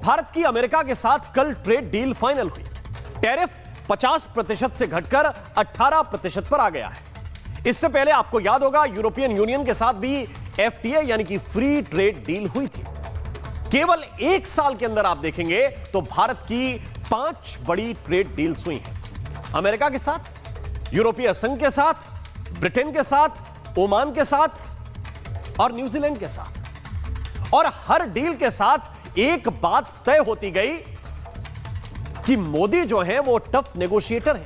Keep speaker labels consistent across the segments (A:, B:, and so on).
A: भारत की अमेरिका के साथ कल ट्रेड डील फाइनल हुई। टैरिफ 50% से घटकर 18% पर आ गया है। इससे पहले आपको याद होगा यूरोपियन यूनियन के साथ भी एफटीए यानी कि फ्री ट्रेड डील हुई थी। केवल एक साल के अंदर आप देखेंगे तो भारत की 5 बड़ी ट्रेड डील्स हुई हैं। अमेरिका के साथ, यूरोपीय संघ के साथ, ब्रिटेन के साथ, ओमान के साथ और न्यूजीलैंड के साथ। और हर डील के साथ एक बात तय होती गई कि मोदी जो है वो टफ नेगोशिएटर है,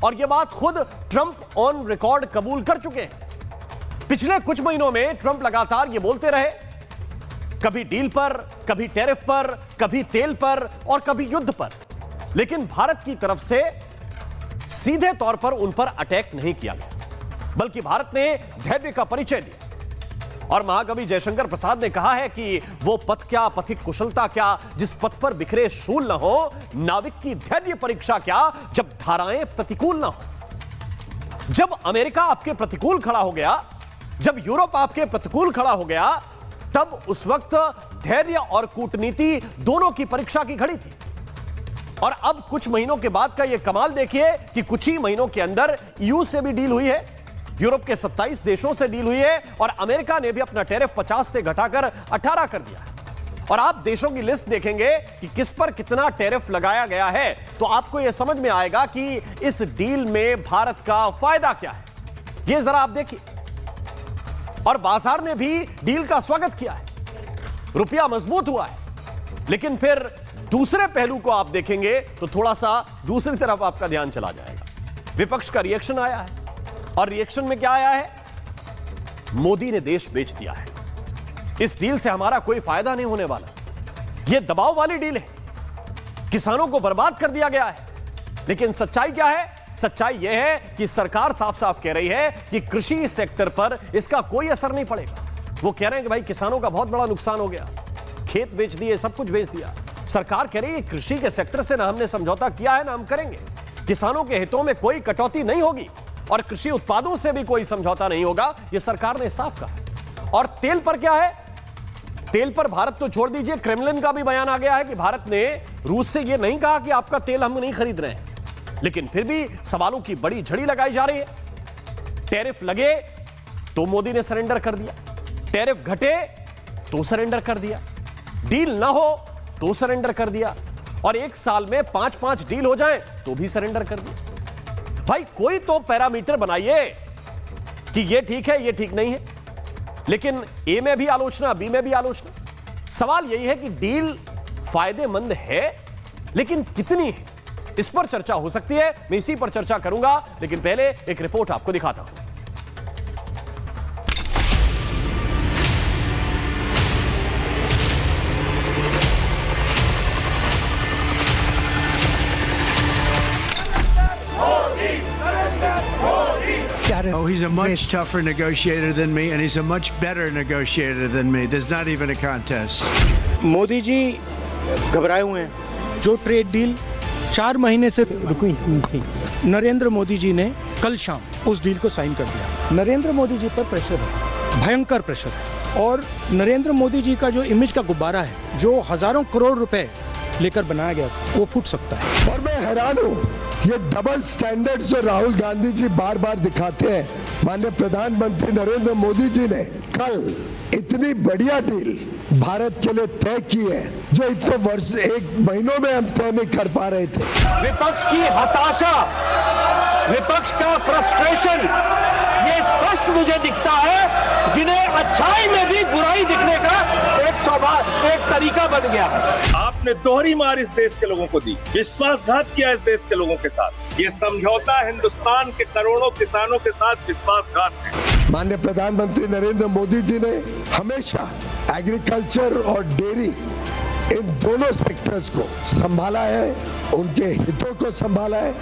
A: और यह बात खुद ट्रंप ऑन रिकॉर्ड कबूल कर चुके हैं। पिछले कुछ महीनों में ट्रंप लगातार यह बोलते रहे, कभी डील पर, कभी टैरिफ पर, कभी तेल पर और कभी युद्ध पर, लेकिन भारत की तरफ से सीधे तौर पर उन पर अटैक नहीं किया गया, बल्कि भारत ने धैर्य का परिचय दिया। और महाकवि जयशंकर प्रसाद ने कहा है कि वो पथ क्या, पथिक कुशलता क्या, जिस पथ पर बिखरे शूल न हो, नाविक की धैर्य परीक्षा क्या, जब धाराएं प्रतिकूल न हो। जब अमेरिका आपके प्रतिकूल खड़ा हो गया, जब यूरोप आपके प्रतिकूल खड़ा हो गया, तब उस वक्त धैर्य और कूटनीति दोनों की परीक्षा की घड़ी थी। और अब कुछ महीनों के बाद का यह कमाल देखिए कि कुछ ही महीनों के अंदर ईयू से भी डील हुई है, यूरोप के 27 देशों से डील हुई है, और अमेरिका ने भी अपना टैरिफ 50 से घटाकर 18 कर दिया है। और आप देशों की लिस्ट देखेंगे कि किस पर कितना टैरिफ लगाया गया है, तो आपको यह समझ में आएगा कि इस डील में भारत का फायदा क्या है। यह जरा आप देखिए। और बाजार ने भी डील का स्वागत किया है, रुपया मजबूत हुआ है। लेकिन फिर दूसरे पहलू को आप देखेंगे तो थोड़ा सा दूसरी तरफ आपका ध्यान चला जाएगा। विपक्ष का रिएक्शन आया है, और रिएक्शन में क्या आया है? मोदी ने देश बेच दिया है, इस डील से हमारा कोई फायदा नहीं होने वाला, यह दबाव वाली डील है, किसानों को बर्बाद कर दिया गया है। लेकिन सच्चाई क्या है? सच्चाई यह है कि सरकार साफ साफ कह रही है कि कृषि सेक्टर पर इसका कोई असर नहीं पड़ेगा। वो कह रहे हैं कि भाई किसानों का बहुत बड़ा नुकसान हो गया, खेत बेच दिए, सब कुछ बेच दिया। सरकार कह रही है कृषि के सेक्टर से ना हमने समझौता किया है ना हम करेंगे, किसानों के हितों में कोई कटौती नहीं होगी और कृषि उत्पादों से भी कोई समझौता नहीं होगा, यह सरकार ने साफ कहा। और तेल पर क्या है? तेल पर भारत तो छोड़ दीजिए, क्रेमलिन का भी बयान आ गया है कि भारत ने रूस से यह नहीं कहा कि आपका तेल हम नहीं खरीद रहे हैं, लेकिन फिर भी सवालों की बड़ी झड़ी लगाई जा रही है। टैरिफ लगे तो मोदी ने सरेंडर कर दिया, टैरिफ घटे तो सरेंडर कर दिया, डील ना हो तो सरेंडर कर दिया, और एक साल में 5-5 डील हो जाएं तो भी सरेंडर कर दिया। भाई कोई तो पैरामीटर बनाइए कि ये ठीक है, ये ठीक नहीं है। लेकिन ए में भी आलोचना, बी में भी आलोचना। सवाल यही है कि डील फायदेमंद है, लेकिन कितनी है, इस पर चर्चा हो सकती है। मैं इसी पर चर्चा करूंगा, लेकिन पहले एक रिपोर्ट आपको दिखाता हूं।
B: Oh, he's a much tougher negotiator than me, and he's a much better negotiator than me. There's not even a contest.
C: Modi ji घबराए हुए हैं। जो ट्रेड डील 4 महीने से रुकी थी, नरेंद्र मोदी जी ने कल शाम उस डील को साइन कर दिया। नरेंद्र मोदी जी पर प्रेशर है, भयंकर प्रेशर है, और नरेंद्र मोदी जी का जो इमेज का गुब्बारा है, जो हजारों करोड़ रुपए लेकर बनाया गया, वो फूट सकता है।
D: और मैं हैरान हूँ, ये डबल स्टैंडर्ड जो राहुल गांधी जी बार बार दिखाते हैं। माननीय प्रधानमंत्री नरेंद्र मोदी जी ने कल इतनी बढ़िया डील भारत के लिए तय की है, जो इतने वर्ष 1 महीनों में हम तय नहीं कर पा रहे थे।
E: विपक्ष की हताशा, विपक्ष का फ्रस्ट्रेशन, ये स्पष्ट मुझे दिखता है, जिन्हें अच्छाई में भी बुराई दिखने का एक तरीका बन गया है।
F: आपने दोहरी मार इस देश के लोगों को दी, विश्वासघात किया इस देश के लोगों के साथ। ये समझौता हिंदुस्तान के करोड़ों किसानों के साथ विश्वासघात है।
D: माननीय प्रधानमंत्री नरेंद्र मोदी जी ने हमेशा एग्रीकल्चर और डेयरी, इन दोनों सेक्टर्स को संभाला है, उनके हितों को संभाला है।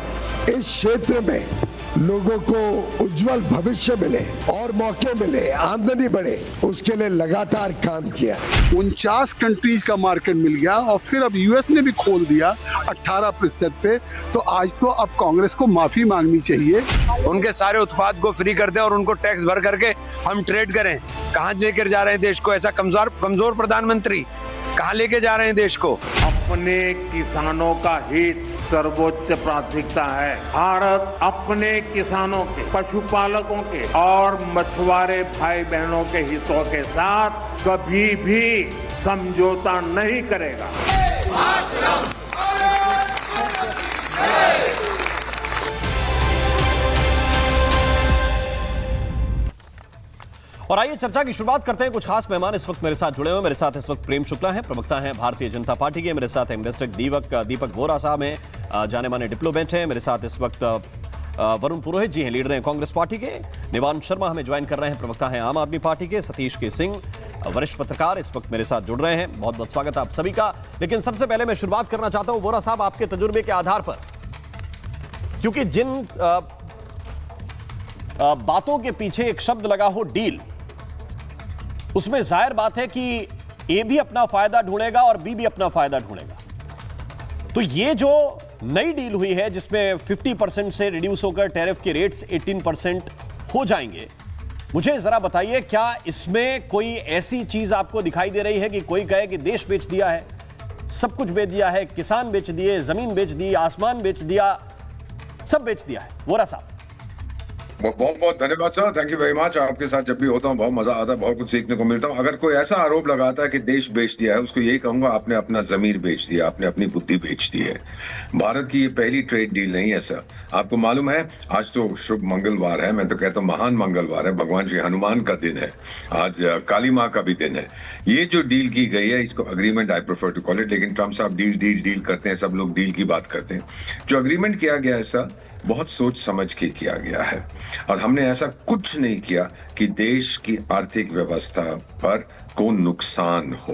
D: इस क्षेत्र में लोगों को उज्जवल भविष्य मिले और मौके मिले, आमदनी बढ़े, उसके लिए लगातार काम किया।
G: 49 कंट्रीज का मार्केट मिल गया, और फिर अब यूएस ने भी खोल दिया 18% पे। तो आज तो अब कांग्रेस को माफी मांगनी चाहिए।
H: उनके सारे उत्पाद को फ्री कर दें और उनको टैक्स भर करके हम ट्रेड करें। कहाँ लेकर जा रहे हैं देश को? ऐसा कमजोर प्रधानमंत्री कहाँ लेके जा रहे हैं देश को?
E: अपने किसानों का हित सर्वोच्च प्राथमिकता है। भारत अपने किसानों के, पशुपालकों के और मछुआरे भाई बहनों के हितों के साथ कभी भी समझौता नहीं करेगा।
A: और आइए चर्चा की शुरुआत करते हैं। कुछ खास मेहमान इस वक्त मेरे साथ जुड़े हुए। मेरे साथ इस वक्त प्रेम शुक्ला हैं, प्रवक्ता हैं भारतीय जनता पार्टी के। मेरे साथ एम्बेसडर दीपक वोरा साहब हैं, जाने माने डिप्लोमेट हैं। मेरे साथ इस वक्त वरुण पुरोहित जी हैं, लीडर हैं कांग्रेस पार्टी के। निवान शर्मा हमें ज्वाइन कर रहे हैं, प्रवक्ता हैं आम आदमी पार्टी के। सतीश के सिंह वरिष्ठ पत्रकार इस वक्त मेरे साथ जुड़ रहे हैं। बहुत बहुत स्वागत है आप सभी का। लेकिन सबसे पहले मैं शुरुआत करना चाहता हूं वोरा साहब आपके तजुर्बे के आधार पर, क्योंकि जिन बातों के पीछे एक शब्द लगा हो डील, उसमें जाहिर बात है कि ए भी अपना फायदा ढूंढेगा और बी भी अपना फायदा ढूंढेगा। तो ये जो नई डील हुई है जिसमें 50% से रिड्यूस होकर टैरिफ के रेट्स 18% हो जाएंगे, मुझे जरा बताइए क्या इसमें कोई ऐसी चीज आपको दिखाई दे रही है कि कोई कहे कि देश बेच दिया है, सब कुछ बेच दिया है, किसान बेच दिए, जमीन बेच दी, आसमान बेच दिया, सब बेच दिया है? वोरा साहब
I: बहुत बहुत धन्यवाद sir, thank you very much. आपके साथ जब भी होता हूँ बहुत मजा आता है, बहुत कुछ सीखने को मिलता हूँ। अगर कोई ऐसा आरोप लगाता है कि देश बेच दिया है, उसको यही कहूंगा आपने अपना जमीर बेच दिया, आपने अपनी बुद्धि बेच दी है। भारत की ये पहली ट्रेड डील नहीं है सर। आपको मालूम है आज तो शुभ मंगलवार है, मैं तो कहता हूँ महान मंगलवार है, भगवान श्री हनुमान का दिन है, आज काली माँ का भी दिन है। ये जो डील की गई है इसको agreement I prefer to call it, लेकिन ट्रम्प साहब डील डील डील करते हैं, सब लोग डील की बात करते हैं। जो अग्रीमेंट किया गया है सर बहुत सोच समझ के किया गया है, और हमने ऐसा कुछ नहीं किया कि देश की आर्थिक व्यवस्था पर को नुकसान हो,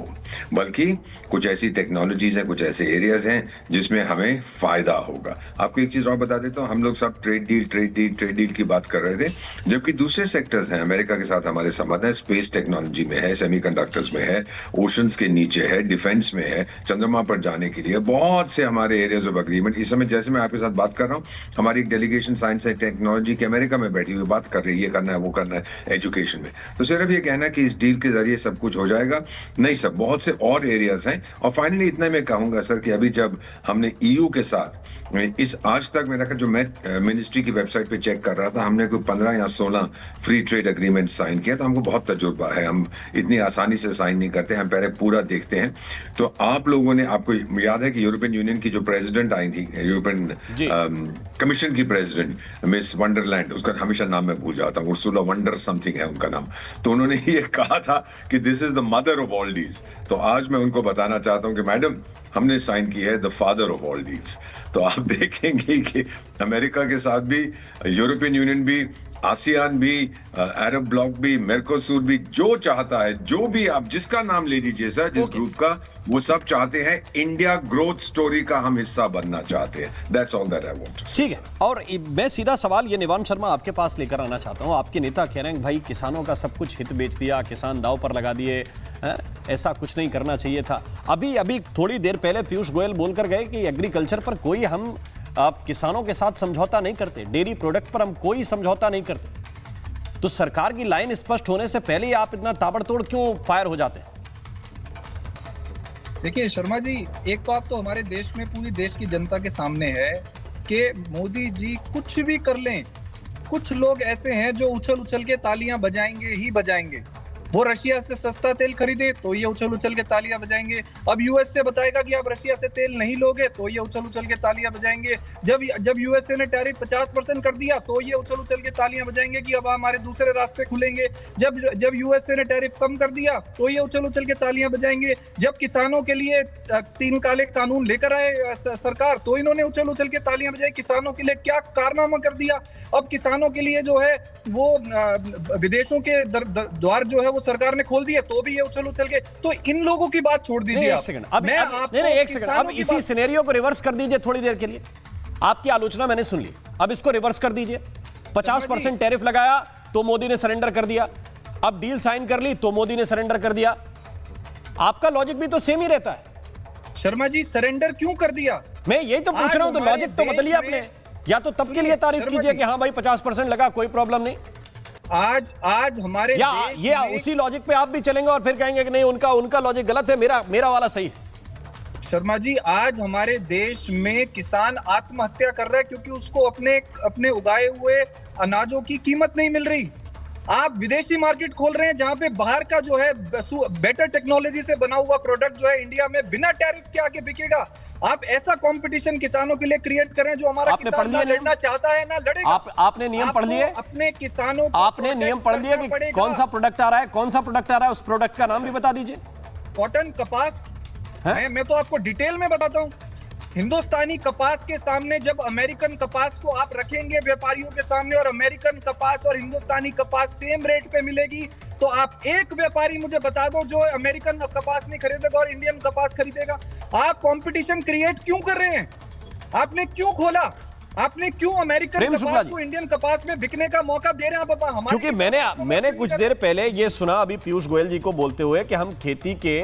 I: बल्कि कुछ ऐसी टेक्नोलॉजीज हैं, कुछ ऐसे एरियाज हैं जिसमें हमें फायदा होगा। आपको एक चीज और बता देता हूँ, हम लोग सब ट्रेड डील की बात कर रहे थे, जबकि दूसरे सेक्टर्स हैं अमेरिका के साथ हमारे संबंध है, स्पेस टेक्नोलॉजी में है, सेमीकंडक्टर्स में है, ओशंस के नीचे है, डिफेंस में है, चंद्रमा पर जाने के लिए बहुत से हमारे एरियाज ऑफ अग्रीमेंट। इस समय जैसे मैं आपके साथ बात कर रहा हूँ, हमारी एक डेलीगेशन साइंस एंड टेक्नोलॉजी के अमेरिका में बैठी हुई बात कर रही है, ये करना है वो करना है एजुकेशन में। तो सिर्फ ये कहना है कि इस डील के जरिए सब कुछ हो जाएगा, नहीं सर, बहुत से और एरियाज हैं। और फाइनली इतना मैं कहूंगा सर कि अभी जब हमने ईयू के साथ इस आज तक मेरा जो मैं मिनिस्ट्री की वेबसाइट पे चेक कर रहा था, हमने कोई 15 या 16 फ्री ट्रेड एग्रीमेंट साइन किया, तो हमको बहुत तजुर्बा है, हम इतनी आसानी से साइन नहीं करते, हम पहले पूरा देखते हैं। तो आप लोगों ने, आपको याद है कि यूरोपियन यूनियन की जो प्रेसिडेंट आई थी, यूरोपियन कमीशन की प्रेसिडेंट मिस वंडरलैंड, उसका हमेशा नाम मैं भूल जाता हूँ, उर्सुला वंडर समथिंग है उनका नाम, तो उन्होंने ये कहा था कि this is the mother of all deals. तो आज मैं उनको बताना चाहता हूँ कि मैडम हमने साइन की है the father of all deals. तो आप देखेंगे कि अमेरिका के साथ भी, यूरोपियन यूनियन भी, आसियान भी, अरब ब्लॉक भी, मेरकोसूर भी, जो चाहता है, जो भी आप जिसका नाम ले लीजिए सर, जिस ग्रुप का, वो सब चाहते हैं इंडिया ग्रोथ स्टोरी का हम हिस्सा बनना चाहते हैं। That's all that I want.
A: ठीक है, और मैं सीधा सवाल ये निवान शर्मा आपके पास लेकर आना चाहता हूं। आपके नेता कह रहे हैं भाई किसानों का सब कुछ हित बेच दिया, किसान दांव पर लगा दिए, ऐसा कुछ नहीं करना चाहिए था। अभी थोड़ी देर पहले पीयूष गोयल बोलकर गए कि एग्रीकल्चर पर कोई हम आप किसानों के साथ समझौता नहीं करते, डेयरी प्रोडक्ट पर हम कोई समझौता नहीं करते। तो सरकार की लाइन स्पष्ट होने से पहले ही आप इतना ताबड़तोड़ क्यों फायर हो जाते हैं?
J: देखिए शर्मा जी, एक बात तो हमारे देश में पूरी देश की जनता के सामने है कि मोदी जी कुछ भी कर लें, कुछ लोग ऐसे हैं जो उछल उछल के तालियां बजाएंगे ही बजाएंगे। वो रशिया से सस्ता तेल खरीदे तो ये उछल उछल के तालियां बजाएंगे। अब यूएस से बताएगा कि आप रशिया से तेल नहीं लोगे तो ये उछल उछल के तालियां बजाएंगे। जब यूएसए ने टैरिफ 50% कर दिया तो ये उछल उछल के तालियां बजाएंगे कि अब हमारे दूसरे रास्ते खुलेंगे। जब यूएसए ने टैरिफ कम कर दिया तो ये उछल उछल के तालियां बजाएंगे। जब किसानों के लिए 3 काले कानून लेकर आए सरकार तो इन्होंने उछल उछल के तालियां बजाई। किसानों के लिए क्या कारनामा कर दिया। अब किसानों के लिए जो है वो विदेशों के द्वार जो है वो सरकार ने खोल दिया तो भी ये उछल उछल के। तो इन लोगों की बात छोड़ दीजिए।
A: एक सेकंड, अब इसी सिनेरियो को रिवर्स कर दीजिए थोड़ी देर के लिए। आपकी आलोचना मैंने सुन ली, अब इसको रिवर्स कर दीजिए। 50% टैरिफ लगाया तो मोदी ने सरेंडर कर दिया, अब डील साइन कर ली तो मोदी ने सरेंडर कर दिया। आपका लॉजिक भी तो सेम ही रहता है।
J: शर्मा जी, सरेंडर क्यों कर दिया?
A: मैं यही तो पूछ रहा हूं, तो लॉजिक तो बदलिए आपने। या तो तब के लिए तारीफ कीजिए कि हाँ भाई 50% लगा, कोई प्रॉब्लम नहीं।
J: आज हमारे
A: उसी लॉजिक पे आप भी चलेंगे और फिर कहेंगे कि नहीं उनका लॉजिक गलत है, मेरा वाला सही है।
J: शर्मा जी, आज हमारे देश में किसान आत्महत्या कर रहा है क्योंकि उसको अपने उगाए हुए अनाजों की कीमत नहीं मिल रही। आप विदेशी मार्केट खोल रहे हैं जहां पे बाहर का जो है बेटर टेक्नोलॉजी से बना हुआ प्रोडक्ट जो है इंडिया में बिना टैरिफ के आके बिकेगा। आप ऐसा कंपटीशन किसानों के लिए क्रिएट करें जो हमारा किसान ना लड़ना चाहता है ना लड़ेगा।
A: आपने नियम पढ़ लिए?
J: अपने किसानों को
A: आपने नियम पढ़ लिए कि कौन सा प्रोडक्ट आ रहा है, कौन सा प्रोडक्ट आ रहा है, उस प्रोडक्ट का नाम भी बता दीजिए।
J: कॉटन, कपास, मैं तो आपको डिटेल में बताता हूं। हिंदुस्तानी कपास के सामने जब अमेरिकन कपास को आप रखेंगे व्यापारियों के सामने और अमेरिकन कपास और हिंदुस्तानी कपास सेम रेट पे मिलेगी, तो आप एक व्यापारी मुझे बता दो जो अमेरिकन कपास नहीं खरीदेगा और इंडियन कपास खरीदेगा। आप कंपटीशन क्रिएट क्यों कर रहे हैं? आपने क्यों खोला? आपने क्यों अमेरिकन कपास को इंडियन कपास में बिकने का मौका दे रहे हैं? आप
A: क्योंकि मैंने कुछ देर पहले ये सुना अभी पीयूष गोयल जी को बोलते हुए कि हम खेती के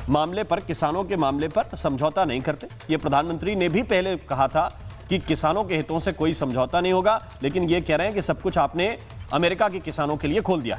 A: मामले पर, किसानों के मामले पर समझौता नहीं करते। ये प्रधानमंत्री ने भी पहले कहा था कि किसानों के हितों से कोई समझौता नहीं होगा, लेकिन ये कह रहे हैं कि सब कुछ आपने अमेरिका के किसानों के लिए खोल दिया है।